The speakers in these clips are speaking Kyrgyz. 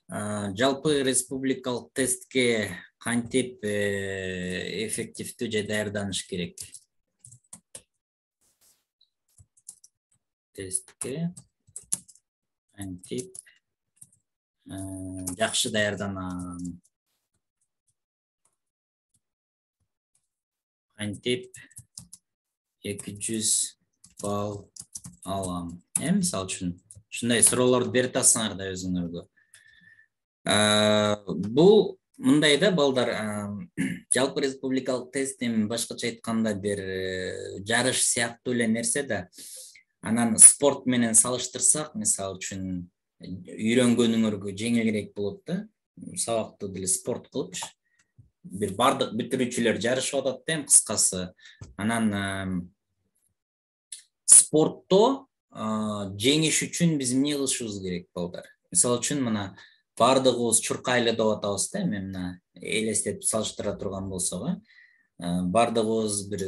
Жалпы республикалык тестке кантип эффективдүү же даярданыш керек? Тестке кантип жакшы даярданам? Кантип 200 балл алам? Мисалы үчүн ушундай суроолорду берип атасыңар да өзүңөргө. Бул мындай да балдар, жалпы республикалык тест эми башкача айтканда бир жарыш сыяктуу эле нерсе да. Анан спорт менен салыштырсак, мисалы үчүн үйрөнгөнүңөргө жеңилирээк болот да. Сабакты деле спорт кылып бир бардык бүтүрүүчүлөр жарышып атат да, кыскасы. Анан спортто жеңиш үчүн биз эмне кылышыбыз керек балдар? Мисалы үчүн мына бардыгыбыз чуркайлы деп атабыз да, эми мына элестетип салыштыра турган болсок, бардыгыбыз бир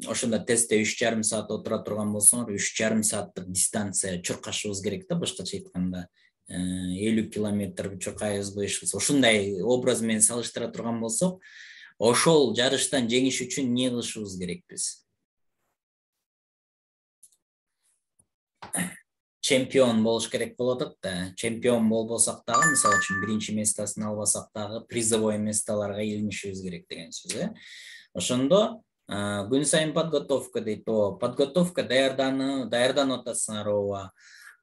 ошондо тестте 3,5 саат отура турган болсоңор, 3,5 сааттык дистанция чуркашыбыз керек да, башкача айтканда. 50 километр чуркайбызбы, ушундай образ менен салыштыра турган болсок, ошол жарыштан жеңиш үчүн эмне кылышыбыз керек биз? Чемпион болуш керек болуп атат да. Чемпион болбосак дагы, мисалы үчүн биринчи местосын албасак дагы, призовой местолорго илинишибиз керек деген сөз. Ошондо күн сайын подготовка дейт. Подготовка даярданып атасыңар ооба.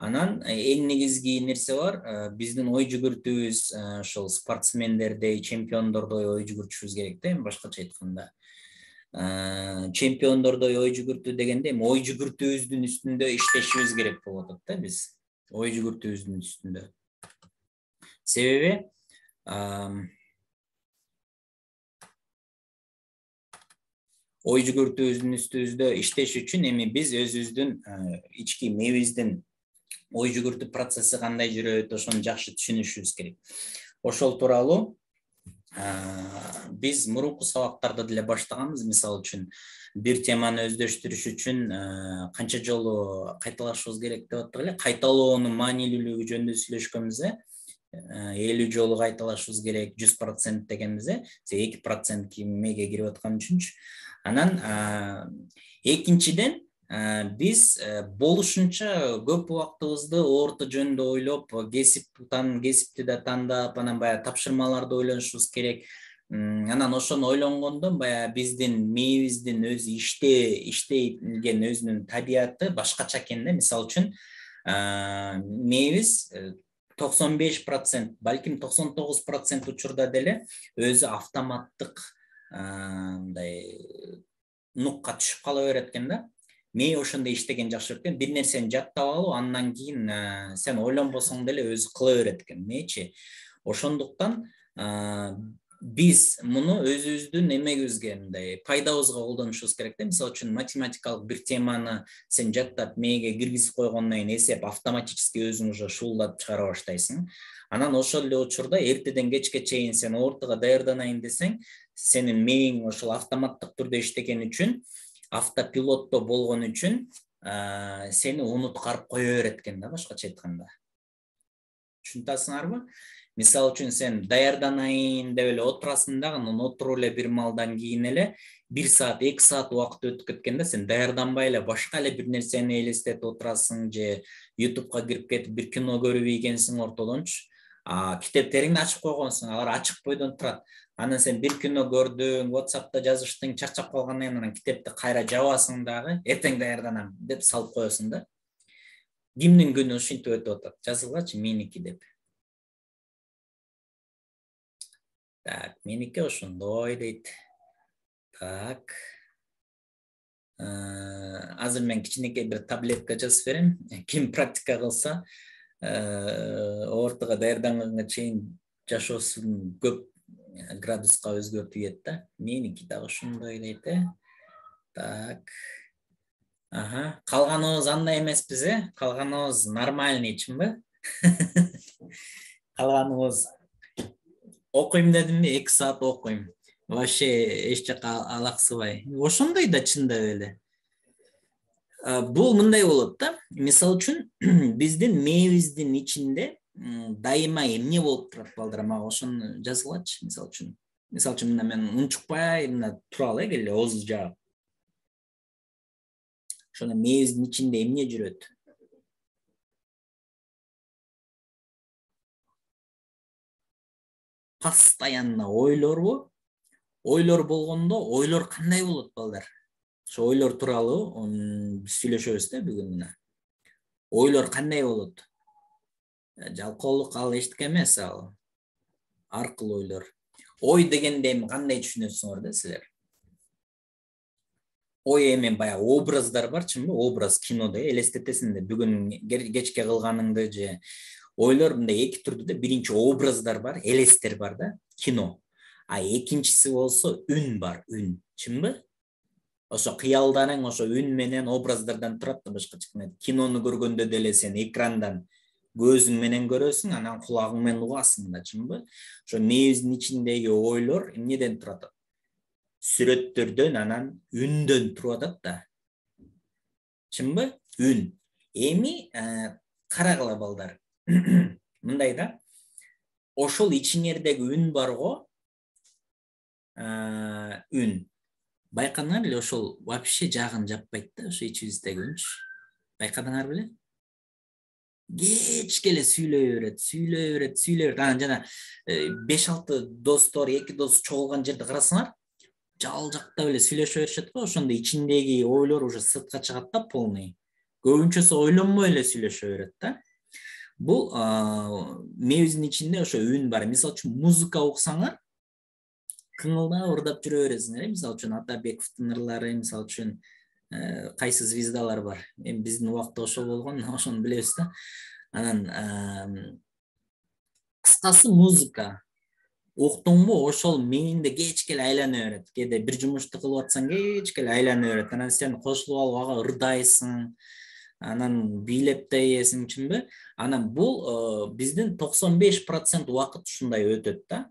Анан эң негизги нерсе бар, биздин ой жүгүртүүбүз ошол спортсмендердей, чемпиондордой ой жүгүртүшүбүз керек да, башкача айтканда. Чемпиондордой ой жүгүртүү дегенде ой жүгүртүүбүздүн үстүндө иштешибиз керек болуп атат да, биз ой жүгүртүүбүздүн үстүндө. Себеби ой жүгүртүүбүздүн үстүбүздө иштеш үчүн эми биз өзүбүздүн ички мээбиздин ой жүгүртүү процесси кандай жүрөт, ошону жакшы түшүнүшүбүз керек. Ошол тууралуу биз мурунку сабактарда деле баштаганбыз. Мисалы үчүн бир теманы өздөштүрүш үчүн канча жолу кайталашыбыз керек деп аттык эле. Кайталоонун маанилүүлүгү жөнүндө сүйлөшкөнбүз. 50 жолу кайталашыбыз керек, 100% дегенбиз. 2% кимеге кирип аткан үчүнчү. Анан экинчиден биз болушунча көп убактыбызды орто жөнүндө ойлоп, кесипти да тандап, анан баягы тапшырмаларды ойлонушубуз керек. Анан ошону ойлонгондо баягы биздин мээбиздин өзү иштеген өзүнүн табияты башкача экен да. Мисалы үчүн мээбиз 95%, балким 99% учурда деле өзү автоматтык мындай нукка түшүп кала берет экен да. Мээ ошондой иштеген жакшы экен. Бир нерсени жаттап алып, андан кийин сен ойлонбосоң деле өзү кыла берет экен, мээчи. Ошондуктан биз муну өзүбүздүн эмегибизге, мындай пайдабызга колдонушубуз керек да. Мисалы үчүн математикалык бир теманы сен жаттап мээге киргизип койгондон кийин эсеп автоматически өзүң уже шуулдап чыгара баштайсың. Анан ошол эле учурда эртеден кечке чейин сен ортого даярданайын десең, сенин мээң ошол автоматтык түрдө иштеген үчүн, автопилотто болгон үчүн сени унуткарып кое берет экен да, башкача айтканда. Түшүнүп атасыңарбы? Мисалы үчүн сен даярданайын деп эле отурасың дагы, анан отуруп эле бир малдан кийин эле 1 саат, 2 саат убакыт өтүп кеткенде сен даярданбай эле башка эле бир нерсени элестетип отурасың же YouTube'га кирип кетип бир кино көрүп ийгенсиң ортодончу. Китептериңди ачып койгонсуң, алар ачык бойдон турат. Анан сен бир кино көрдүң, WhatsApp'та жазыштың, чарчап калгандан кийин анан китепти кайра жабасың дагы, эртең даярданам деп салып коесуң да. Кимдин күнү ушинтип өтүп атат? Жазылгачы меники деп. Так, меники ошондой дейт. Так. Азыр мен кичинекей бир таблетка жазып берем. Ким практика кылса, ортого даярданганга чейин жашоосун көп градуска өзгөртүп ийет да. Меники дагы ошондой дейт. Так. Калганыбыз андай эмеспиз, Калганыбыз нормальный, чынбы? Калганыбыз окуйм дедимби, 2 саат окуйм. Вообще эч жака алаксыбай. Ошондой да чындап эле. Бул мындай болот да. Мисалы үчүн биздин мээбиздин ичинде дайыма эмне болуп турат балдар, мага ошону жазгылачы. Мисалы үчүн мына мен унчукпай мына тура алайык эле ооз жаап. Ошондо мээбиздин ичинде эмне жүрөт? Постоянно ойлорбу? Ойлор болгондо ойлор кандай болот балдар? Ошо ойлор тууралуу биз сүйлөшөбүз да бүгүн мына. Ойлор кандай болот? Жалкоолук ал эчтеке эмес, ал аркылуу ойлор. Ой дегенде эми кандай түшүнөсүңөр да силер? Ой эми баягы образдар барчымбы? Образ кинодо элестетесиң да бүгүн кечке кылганыңды же ойлор мындай эки түрдүү да. Биринчи образдар бар, элестер бар да, кино. А экинчиси болсо үн бар, үн. Чынбы? Ошо кыялдарың ошо үн менен образдардан турат да, башкача айтканда. Кинону көргөндө деле сен экрандан көзүң менен көрөсүң, анан кулагың менен угасың да, чынбы? Ошо мээбиздин ичиндеги ойлор эмнеден турат? Сүрөттөрдөн, анан үндөн туруп атат да. Чынбы? Үн. Эми карагыла балдар. Мындай да. Ошол ичиңердеги үн барго, үн. Байкадыңар эле, ошол вообще жагын жаппайт да, ошо ичибиздеги үнчү. Байкадыңар беле? Кечке эле сүйлөй берет. Анан жана 5-6 достор, 2 дос чогулган жерде карасаңар, жалжактап эле сүйлөшө беришет го, ошондо ичиндеги ойлор уже сыртка чыгат да полный. Көбүнчөсү ойлонбой эле сүйлөшө берет да. Бул мээбиздин ичинде ошо үн бар. Мисалы үчүн музыка уксаңар, кыңылдап ырдап жүрө бересиңер. Мисалы үчүн Атабековдун ырлары, мисалы үчүн кайсы звездалар бар. Эми биздин убакта ошол болгон, ошону билебиз да. Анан кыскасы музыка уктуңбу, ошол мээңде кечке эле айлана берет. Кээде бир жумушту кылып атсаң, кечке эле айлана берет. Анан сен кошулуп алып ага ырдайсың, анан бийлеп дейсиң, чынбы? Анан бул биздин 95% убакыт ушундай өтөт да.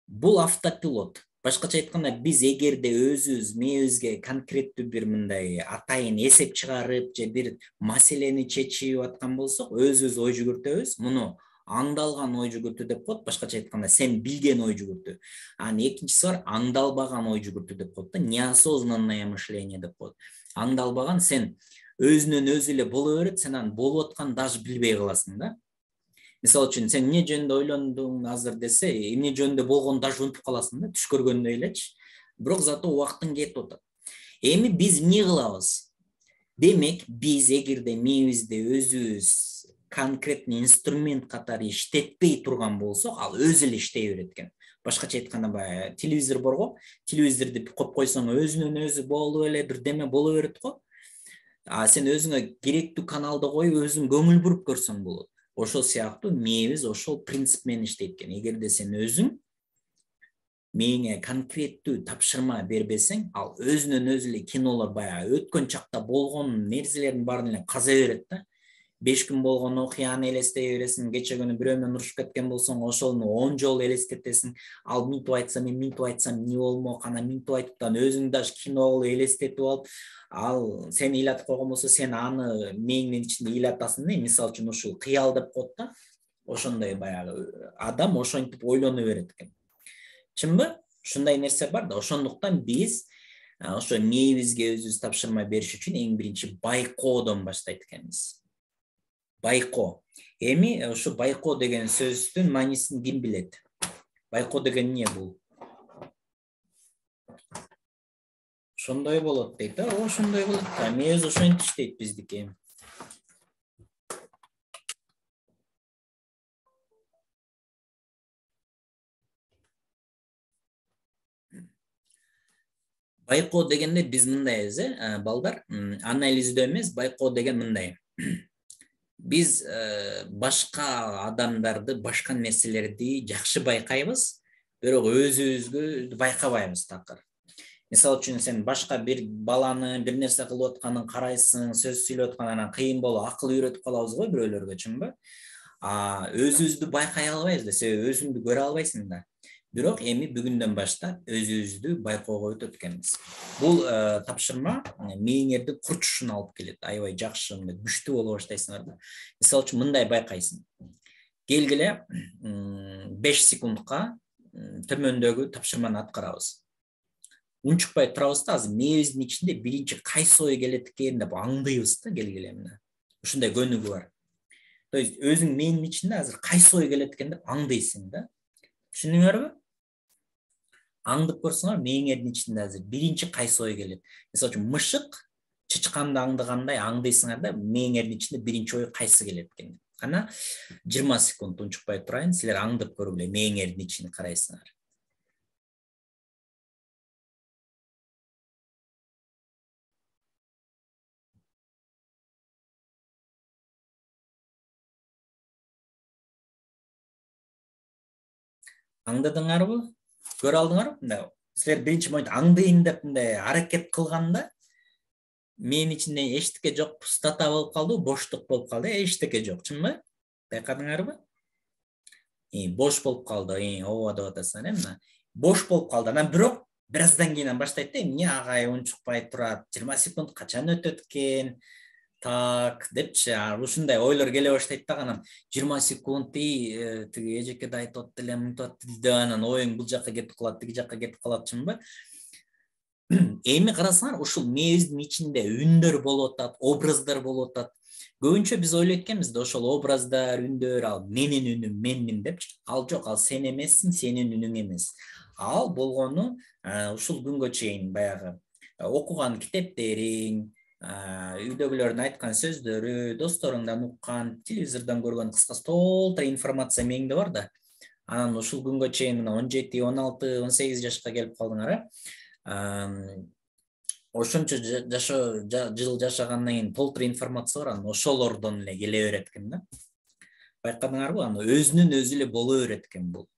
Бул автопилот. Башкача айтканда, биз эгерде өзүбүз мээбизге конкреттүү бир мындай атайын эсеп чыгарып же бир маселени чечип аткан болсок, өзүбүз ой жүгүртөбүз. Муну аңдалган ой жүгүртүү деп коет. Башкача айтканда, сен билген ой жүгүртүү. Анан экинчиси бар, аңдалбаган ой жүгүртүү деп коет да, неосознанное мышление деп коет. Аңдалбаган, сен өзүнөн өзү эле боло берет, сен анан болуп атканын даже билбей каласың да. Мисалы үчүн сен эмне жөнүндө ойлондуң азыр десе, эмне жөнүндө болгонун даже унутуп каласың да, түш көргөндөй элечи. Бирок зато убактың кетип атат. Эми биз эмне кылабыз? Демек, биз эгерде мээбизде өзүбүз конкретный инструмент катары иштетпей турган болсок, ал өзү эле иштей берет экен. Башкача айтканда, баягы телевизор борго, телевизорду коюп койсоң, өзүнөн өзү болуп эле бирдеме боло берет го. А сен өзүңө керектүү каналды коюп, өзүң көңүл буруп көрсөң болот. Ошол сыяктуу мээбиз ошол принцип менен иштейт экен. Эгерде сен өзүң мээңе конкреттүү тапшырма бербесең, ал өзүнөн өзү эле кинолор баягы өткөн чакта болгон нерселердин баарын эле каза берет да. 5 күн болгон окуяны элестей бересиң, кече күнү бирөө менен урушуп кеткен болсоң, ошону 10 жолу элестетесиң. Ал минтип айтсам, мен минтип айтсам эмне болмок, анан минтип айтыптан өзүң даже кино кылып элестетип алып, ал сен ыйлатып койгон болсо, сен аны мээңдин ичинде ыйлатасың да. Мисалы үчүн ушул кыял деп коет да. Ошондой баягы адам ошентип ойлоно берет экен. Чынбы? Ушундай нерсе бар да. Ошондуктан биз ошо мээбизге өзүбүз тапшырма бериш үчүн эң биринчи байкоодон баштайт экенбиз. Байко. Эми ушу байко деген сөздүн маанисин ким билет? Байко деген эмне бул? Ошондой болот дейт да. Ошондой болот да. Мээбиз ошентип иштейт биздики. Байко дегенде биз мындайбыз, балдар, анализдөө эмес, байко деген мындай. Биз башка адамдарды, башка нерселерди жакшы байкайбыз, бирок өзүбүзгө байкабайбыз такыр. Мисалы үчүн сен башка бир баланы бир нерсе кылып атканын карайсың, сөз сүйлөп атканынан кыйын болуп, акыл үйрөтүп калабыз го бирөөлөргө, чынбы? Өзүбүздү байкай албайбыз да, себеби өзүңдү көрө албайсың да. Бирок эми бүгүндөн баштап өзүбүздү байкоого өтөт экенбиз. Бул тапшырма мээңерди курчушуна алып келет. Аябай жакшы, күчтүү боло баштайсыңар да. Мисалы үчүн мындай байкайсың. Келгиле 5 секундка төмөндөгү тапшырманы аткарабыз. Унчукпай турабыз да, азыр мээбиздин ичинде биринчи кайсы ой келет экен деп аңдыйбыз да, келгиле мына. Ушундай көнүгүү бар. То есть өзүң мээңдин ичинде азыр кайсы ой келет экен деп аңдыйсың да. Түшүндүңөрбү? Аңдып көрсөңөр, мээңердин ичинде азыр биринчи кайсы ой келет. Мисалы үчүн мышык чычканды аңдыгандай аңдыйсыңар да, мээңердин ичинде биринчи ой кайсы келет экен. Кана 20 секунд унчукпай турайын, силер аңдып көргүлө, мээңердин ичин карайсыңар. Аңдадыңарбы? Көрө алдыңарбы? Мындай силер биринчи момент аңдыйм деп мындай аракет кылганда менин ичинде эчтеке жок, пустота болуп калды, боштук болуп калды, эчтеке жок, чынбы? Байкадыңарбы? Бош болуп калды, ооба деп атасыңар, мына. Бош болуп калды. Анан бирок бир аздан кийин баштайт да, эмне агай унчукпай турат, 20 секунд качан өтөт экен? Так, депчи, ушундай ойлор келе баштайт да, анан 20 секунд тиги эжекеде айтып атты эле, мынтип атты деп, анан оюң бул жакка кетип калат, тиги жакка кетип калат, чынбы? Эми карасаңар, ушул мээбиздин ичинде үндөр болуп атат, образдар болуп атат. Көбүнчө биз ойлойт экенбиз да, ошол образдар, үндөр, ал менин үнүм, мендин депчи. Ал жок, ал сен эмессиң, сенин үнүң эмес. Ал болгону ушул күнгө чейин баягы окуган китептериң, үйдөгүлөрдүн айткан сөздөрү, досторуңдан уккан, телевизордон көргөн кыскасы толтура информация мээңде бар да. Анан ушул күнгө чейин мына 17, 16, 18 жашка келип калдыңар, ошончо жыл жашагандан кийин толтура информация бар, анан ошолордон эле келе берет экен да. Байкадыңарбы? Аны өзүнүн өзү эле боло берет экен бул.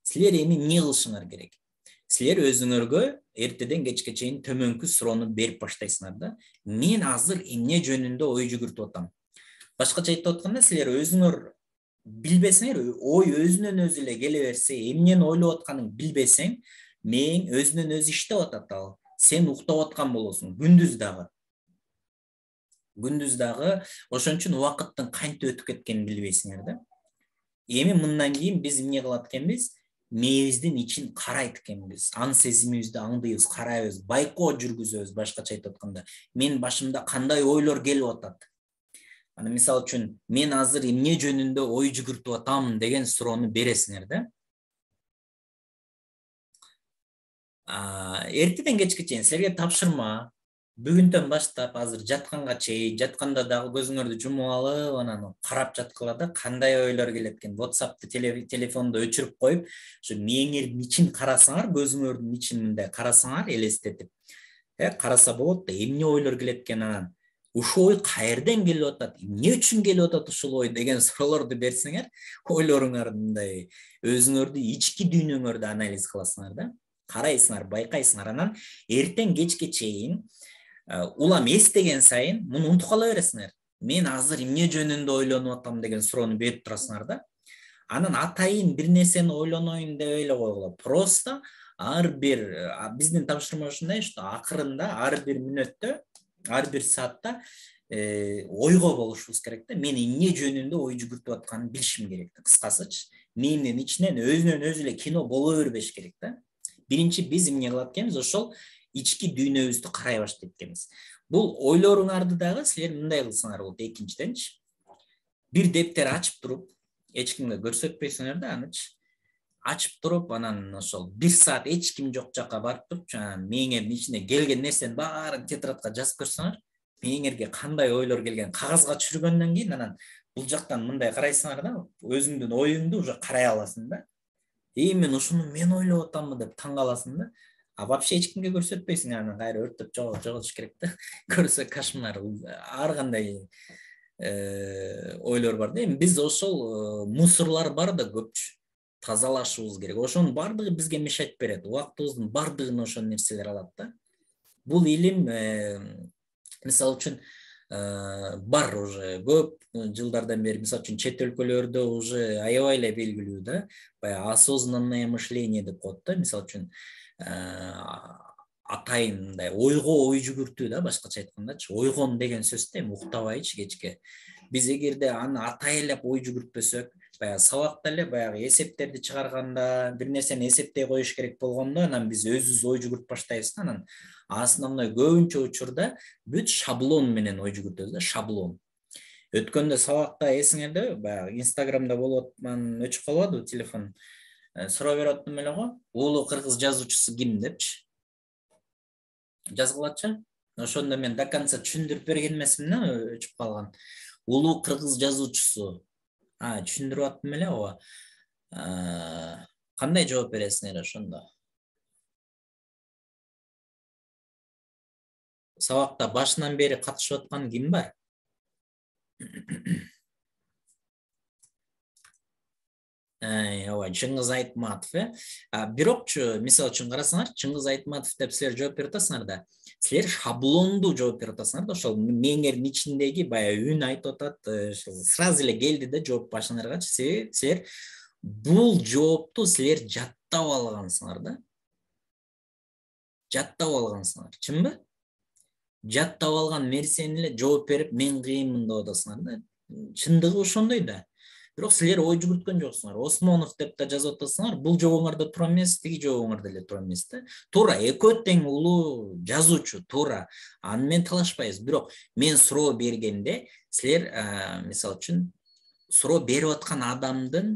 Силер эми эмне кылышыңар керек? Силер өзүңөргө эртеден кечке чейин төмөнкү суроону берип баштайсыңар да. Мен азыр эмне жөнүндө ой жүгүртүп атам? Башкача айтып атканда, силер өзүңөр билбесеңер, ой өзүнөн өзү эле келе берсе, эмнени ойлоп атканын билбесең, мээң өзүнөн өзү иштеп атат ал. Сен уктап аткан болосуң, күндүз дагы. Күндүз дагы, ошон үчүн убакыттын кантип өтүп кеткенин билбейсиңер да. Эми мындан кийин биз эмне кылат экенбиз? Мээбиздин ичин карайт экенбиз. Ан сезимибизди аңдыйбыз, карайбыз, байкоо жүргүзөбүз, башкача айтып атканда. Менин башымда кандай ойлор келип атат? Аны мисалы үчүн, мен азыр эмне жөнүндө ой жүгүртүп атам деген суроону бересиңер да. Эртеден кечке чейин силерге тапшырма. Бүгүндөн баштап азыр жатканга чейин, жатканда дагы көзүңөрдү жумуп алып, анан карап жаткыла да, кандай ойлор келет экен. WhatsApp'ты, телефонду өчүрүп коюп, ошо мээңердин ичин карасаңар, көзүңөрдүн ичин мындай карасаңар, элестетип. Караса болот да, эмне ойлор келет экен анан. Ушул ой каерден келип атат? Эмне үчүн келип атат ушул ой деген суроолорду берсеңер, ойлоруңарды мындай өзүңөрдү ички дүйнөңөрдү анализ кыласыңар да. Карайсыңар, байкайсыңар, анан эртең кечке чейин улам эстеген сайын муну унутуп кала бересиңер. Мен азыр эмне жөнүндө ойлонуп атам деген суроону берип турасыңар да. Анан атайын бир нерсени ойлоноюн деп эле койгула. Просто ар бир биздин тапшырма ушундай, что акырында ар бир мүнөттө, ар бир саатта ойго болушубуз керек да. Мен эмне жөнүндө ой жүгүртүп атканын билишим керек да. Кыскасычы, мендин ичинен өзүнөн өзү эле кино боло бербеш керек да. Биринчи биз эмне кылат экенбиз? Ошол ички дүйнөбүздү карай баштайт экенбиз. Бул ойлоруңарды дагы силер мындай кылсаңар болот. Экинчиденчи, бир дептер ачып туруп, эч кимге көрсөтпөйсүңөр да, анычы. Ачып туруп, анан ошол 1 саат эч ким жок жакка барып туруп, мээңердин ичине келген нерсенин баарын тетрадка жазып көрсөңөр, мээңерге кандай ойлор келген кагазга түшүргөндөн кийин, анан бул жактан мындай карайсыңар да, өзүңдүн оюңду уже карай аласың да. Мен ушуну мен ойлоп атаммы деп таң каласың да. Вообще эч кимге көрсөтпөйсүң, анан кайра өртөп жоготуш керек да. Көрсө кошмар, ар кандай ойлор бар да. Эми биз ошол мусорлар бар да көпчү. Тазалашыбыз керек. Ошонун бардыгы бизге мешать берет. Убактыбыздын бардыгын ошол нерселер алат да. Бул илим мисалы үчүн бар уже көп жылдардан бери, мисалы үчүн чет өлкөлөрдө уже аябай эле белгилүү да. Баягы осознанное мышление деп коет да. Мисалы үчүн атайын мындай ойго ой жүгүртүү да, башкача айткандачы. Ойгон деген сөз да, эми уктабайчы кечке. Биз эгерде аны атайлап ой жүгүртпөсөк, баягы сабакта эле баягы эсептерди чыгарганда, бир нерсени эсептей коюш керек болгондо, анан биз өзүбүз ой жүгүртүп баштайбыз да, анан основной көбүнчө учурда бүт шаблон менен ой жүгүртөбүз да, шаблон. Өткөндө сабакта эсиңердеби, баягы Инстаграмда болуп атман, өчүп калып атпайбы телефон. Суроо берип аттым эле го, улуу кыргыз жазуучусу ким депчи. Жазгылачы. Ошондо мен до конца түшүндүрүп берген эмесмин да, өчүп калган. Улуу кыргыз жазуучусу. Түшүндүрүп аттым эле ооба. Кандай жооп бересиңер ошондо? Сабакта башынан бери катышып аткан ким бар? Ооба, Чыңгыз Айтматов, бирокчу, мисалы үчүн карасаңар, Чыңгыз Айтматов деп силер жооп берип атасыңар да, силер шаблондуу жооп берип атасыңар да, ошол мээңердин ичиндеги баягы үн айтып атат, сразу эле келди да жооп башыңаргачы. Себеби силер бул жоопту силер жаттап алгансыңар да. Жаттап алгансыңар, чынбы? Жаттап алган нерсени эле жооп берип, мен кыйынмын деп атасыңар да. Чындыгы ошондой да. Бирок силер ой жүгүрткөн жоксуңар. Осмонов деп да жазып атасыңар. Бул жообуңарда туура эмес, тиги жообуңарда эле туура эмес да. Туура, экөө тең улуу жазуучу, туура. Аны менен талашпайбыз. Бирок мен суроо бергенде, силер мисалы үчүн суроо берип аткан адамдын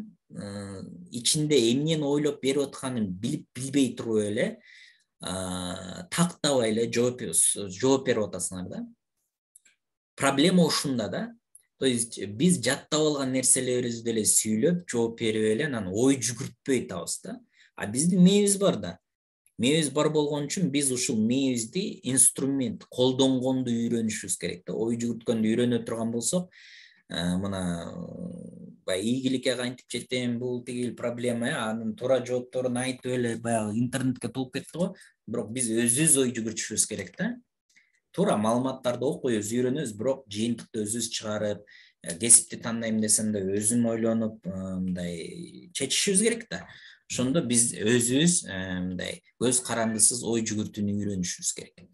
ичинде эмнени ойлоп берип атканын билип билбей туруп эле тактабай эле жооп берип атасыңар да. Проблема ушунда да. То есть биз жаттап алган нерселерибизди эле сүйлөп, жооп берип эле анан ой жүгүртпөй атабыз да. Биздин мээбиз бар да. Мээбиз бар болгон үчүн биз ушул мээбизди инструмент колдонгонду үйрөнүшүбүз керек да. Ой жүгүрткөндү үйрөнө турган болсок, мына баягы ийгиликке кантип жетем, бул тигил проблема, анын туура жоопторун айтып эле баягы интернетке толуп кетти го. Бирок биз өзүбүз ой жүгүртүшүбүз керек да. Туура маалыматтарды окуйбуз, үйрөнөбүз, бирок жыйынтыкты өзүбүз чыгарып, кесипти тандайм десем да өзүм ойлонуп, мындай чечишибиз керек да. Ошондо биз өзүбүз мындай көз карандысыз ой жүгүртүүнү үйрөнүшүбүз керек.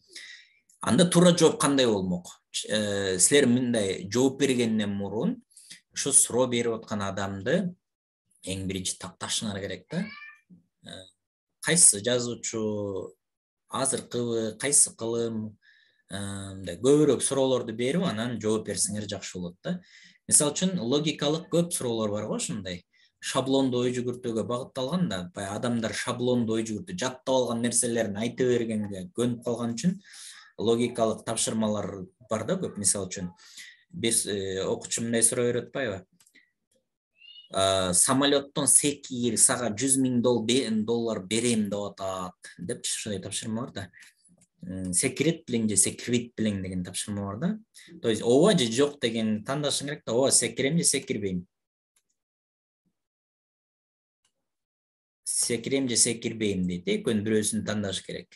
Анда туура жооп кандай болмок? Силер мындай жооп бергенден мурун ушу суроо берип аткан адамды эң биринчи такташыңар керек да. Кайсы жазуучу, азыркыбы, кайсы кылым, көбүрөөк суроолорду берип, анан жооп берсеңер жакшы болот да. Мисалы үчүн логикалык көп суроолор бар го, ушундай. Шаблондуу ой жүгүртүүгө багытталган да, баягы адамдар шаблондуу ой жүгүртүү, жаттап алган нерселерин айта бергенге көнүп калган үчүн логикалык тапшырмалар бар да көп. Мисалы үчүн бир окуучу мындай суроо берип атпайбы? Самолеттон секир сага 100.000 доллар берем деп атат депчи, ушундай тапшырма бар да. Секирет билең же секирбейт билең деген тапшырма бар да. То есть ооба же жок деген тандашың керек да. Ооба секирем же секирбейм. Секирем же секирбейм дейт. Экөөнүн бирөөсүн тандаш керек.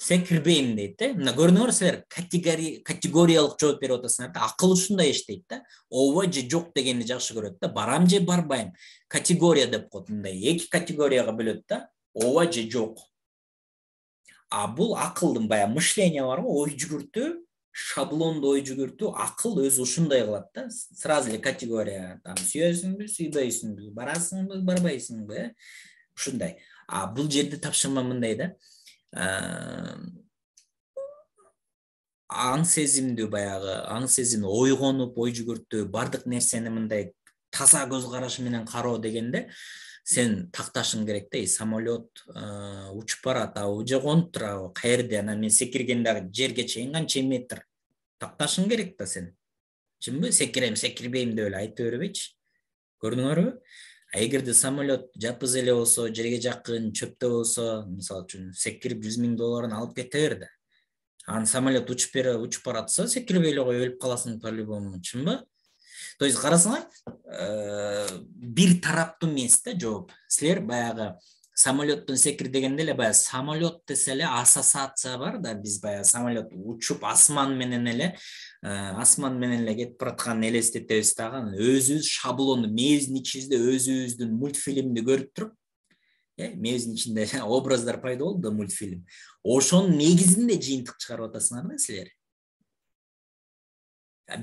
Секирбейм дейт. Мына көрдүңөр силер, категориялык жооп берип атасыңар да. Акыл ушундай иштейт да. Ооба же жок дегенди жакшы көрөт да. Барам же барбайм. Категория деп коет, мындай эки категорияга бөлөт да. Ооба же жок. Бул акылдын баягы мышление бар го, ой жүгүртүү, шаблондуу ой жүгүртүү, акыл өзү ушундай кылат да. Сразу эле категория, там сүйөсүңбү, сүйбөйсүңбү, барасыңбы, барбайсыңбы, ушундай. Бул жерде тапшырма мындай да. Аң сезимди баягы, аң сезимди ойгонуп, ой жүгүртүү, бардык нерсени мындай таза көз карашы менен кароо дегенде, сен такташың керек да. Самолет учуп барат, же конуп турабы, каерде, анан мен секиргенде жерге чейин канча метр такташың керек да сен. Чынбы? Секирем, секирбейм деп эле айтып бербейчи. Көрдүңөрбү? Эгерде самолет жапыз эле болсо, жерге жакын, чөптө болсо, мисалы үчүн секирип 100.000 долларын алып кете берди. Анан самолет учуп баратса, секирбей эле кой, өлүп каласың по-любому, чынбы? То есть карасаңар, бир тараптуу эмес да жооп. Силер баягы самолеттон секир дегенде эле баягы самолет десе эле ассоциация бар да, биз баягы самолет учуп асман менен эле кетип баратканын элестетебиз дагы. Өзүбүз шаблонду, мээбиздин ичибизде өзүбүздүн мультфильмди көрүп туруп, мебиздин ичинде образдар пайда болду да мультфильм. Ошонун негизинде жыйынтык чыгарып атасыңар да силер.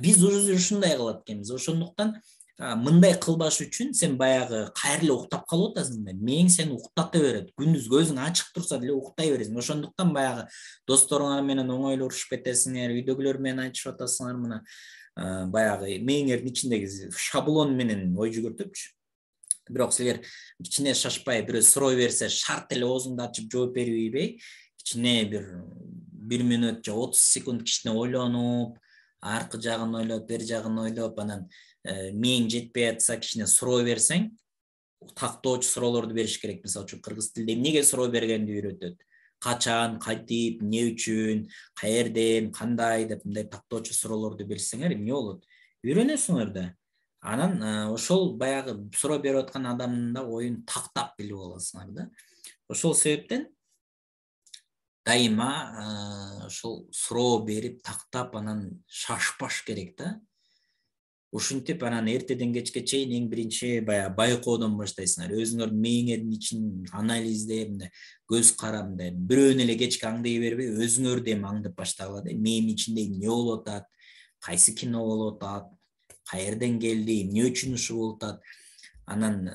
Биз ушундай кылат экенбиз. Ошондуктан мындай кылбаш үчүн сен баягы кайра эле уктап калып атасың да. Мээң сени уктата берет. Күндүз көзүң ачык турса деле уктай бересиң. Ошондуктан баягы досторуңар менен оңойлуу урушуп кетесиңер, үйдөгүлөр менен айтышып атасыңар мына. Баягы мээңердин ичиндеги шаблон менен ой жүгүртүпчү. Бирок силер кичине шашпай, бирөө суроо берсе, шарт эле оозуңду ачып жооп бербей, кичине бир мүнөт же 30 секунд кичине ойлонуп, аркы жагын ойлоп, бери жагын ойлоп, анан мээң жетпей атса кичине суроо берсең, тактоочу суроолорду бериш керек. Мисалы үчүн кыргыз тилинде эмнеге суроо бергенди үйрөтөт. Качан, кантип, эмне үчүн, каерден, кандай деп мындай тактоочу суроолорду берсеңер, эмне болот? Үйрөнөсүңөр да. Анан ошол баягы суроо берип аткан адамдын да оюн тактап билип аласыңар да. Ошол себептен дайыма ошол суроо берип тактап анан шашпаш керек да. Ушинтип анан эртеден кечке чейин эң биринчи баягы байкоодон баштайсыңар. Өзүңөрдүн мээңердин ичин анализдеп, көз карап, бирөөнү эле кечке аңдай бербей, өзүңөрдү эми аңдып баштагыла да. Мээңдин ичинде эмне болуп атат, кайсы кино болуп атат, каерден келди, эмне үчүн ушул болуп атат. Анан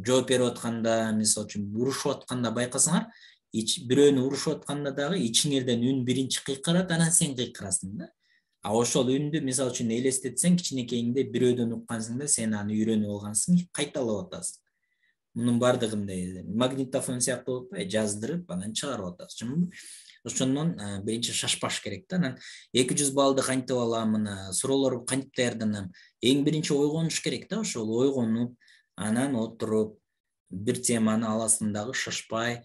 жооп берип атканда, мисалы үчүн урушуп атканда байкасаңар, бирөөнү урушуп атканда дагы ичиңерден үн биринчи кыйкырат, анан сен кыйкырасың да. Ошол үндү мисалы үчүн элестетсең, кичинекейиңде бирөөдөн уккансың да, сен аны үйрөнүп алгансың, кайталап атасың. Мунун баардыгы мындай магнитофон сыяктуу болуп атпайбы, жаздырып, анан чыгарып атасың. Ошондон биринчи шашпаш керек да. Анан 200 баллды кантип алам, мына суроолорду кантип даярданам? Эң биринчи ойгонуш керек да, ошол ойгонуп, анан отуруп, бир теманы аласың дагы шашпай,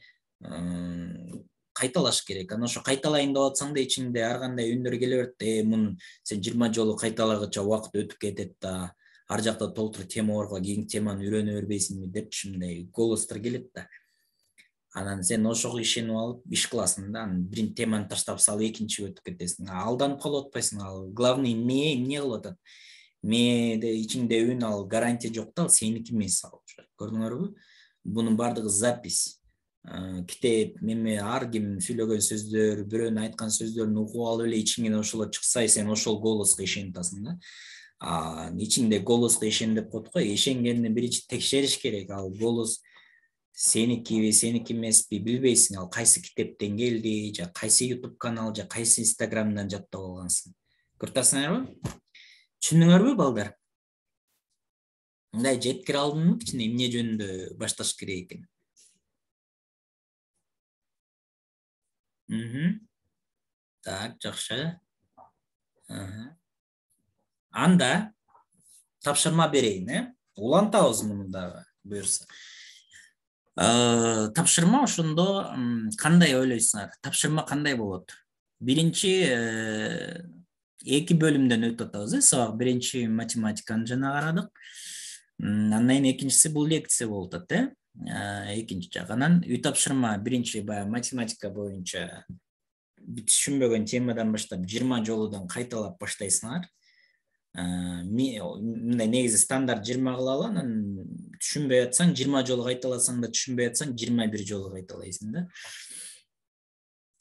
кайталаш керек. Анан ошо кайталайын деп атсаң да ичиңде ар кандай үндөр келе берет. Мун сен 20 жолу кайталагыча убакыт өтүп кетет да. Ар жакта толтур тема бар, кийинки теманы үйрөнө бербейсиңби депчи мындай голостор келет да. Анан сен ошого ишенип алып иш кыласың да. Анан биринчи теманы таштап салып экинчиге өтүп кетесиң. Алданып калып атпайсың. Ал главный эмне кылып атат? Мээде ичиңде үн, ал гарантия жок да, ал сеники эмес ал. Көрдүңөрбү? Бунун баардыгы запись. Китеп, меме ар ким сүйлөгөн сөздөр, бирөөнүн айткан сөздөрүн угуп алып эле ичиңден ошолор чыкса, сен ошол голоско ишенип атасың да. Ичиңде голоско ишен деп коет го, ишенгенден биринчи текшериш керек. Ал голос сеникиби, сеники эмеспи билбейсиң. Ал кайсы китептен келди, же кайсы YouTube канал, же кайсы Instagramдан жаттап алгансың. Көрүп атасыңарбы? Түшүндүңөрбү, балдар? Мындай жеткире алдымбы, кичине эмне жөнүндө башташ керек экен? Так, жакшы. Анда тапшырма берейин, улантабыз муну дагы буюрса. Тапшырма ошондо кандай ойлойсуңар? Тапшырма кандай болот? Биринчи 2 бөлүмдөн өтүп атабыз, сабак. Биринчи математиканы жана карадык. Андан кийин экинчиси бул лекция болуп атат, экинчи жак. Анан үй тапшырма биринчи баягы математика боюнча түшүнбөгөн темадан баштап 20 жолудан кайталап баштайсыңар. Мындай негизи стандарт 20 кылалы, анан түшүнбөй атсаң 20 жолу кайталасаң да, түшүнбөй атсаң 21 жолу кайталайсың да.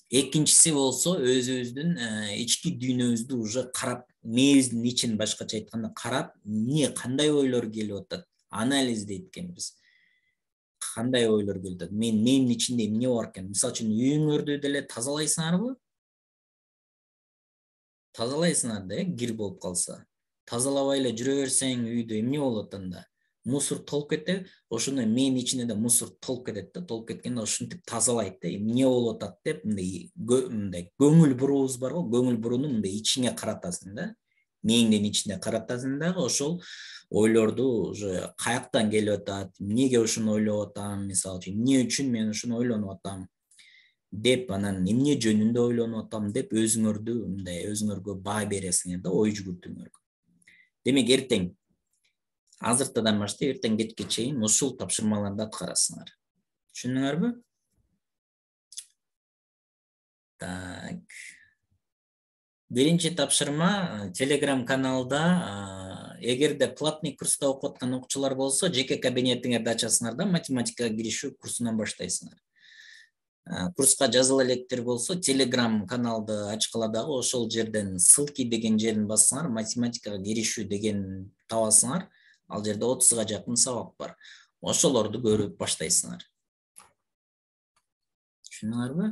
Экинчиси болсо өзүбүздүн ички дүйнөбүздү уже карап, мээбиздин ичин башкача айтканда карап, эмне кандай ойлор келип атат, анализдейт экенбиз. Кандай ойлор келип атат? Менин ичинде эмне бар экен? Мисалы үчүн үйүңөрдү деле тазалайсыңарбы? Тазалайсыңар да, кир болуп калса. Тазалабай эле жүрө берсең үйдө эмне болот анда? Мусор толуп кетеби? Ошондой менин ичинде да мусор толуп кетет да, толуп кеткенде ушинтип тазалайт да, эмне болуп атат деп мындай көңүл буруубуз бар го, көңүл бурууну мындай ичиңе каратасың да. Мээңдин ичине каратасың дагы, ошол ойлорду уже каяктан келип атат, эмнеге ушуну ойлоп атам, мисалы үчүн эмне үчүн мен ушуну ойлонуп атам деп, анан эмне жөнүндө ойлонуп атам деп өзүңөрдү мындай өзүңөргө баа бересиңер да, ой жүгүртүүңөргө. Демек эртең азыртадан баштап эртең кечке чейин ушул тапшырмаларды аткарасыңар. Түшүндүңөрбү? Так. Биринчи тапшырма Telegram каналда эгерде платный курста окуп аткан окуучулар болсо, жеке кабинетиңерди ачасыңар да математикага киришүү курсунан баштайсыңар. Курска жазыла электер болсо, Telegram каналды ачкыла дагы, ошол жерден ссылки деген жерин бассаңар, математикага киришүү деген табасыңар. Ал жерде 30га жакын сабак бар. Ошолорду көрүп баштайсыңар. Түшүндүңөрбү?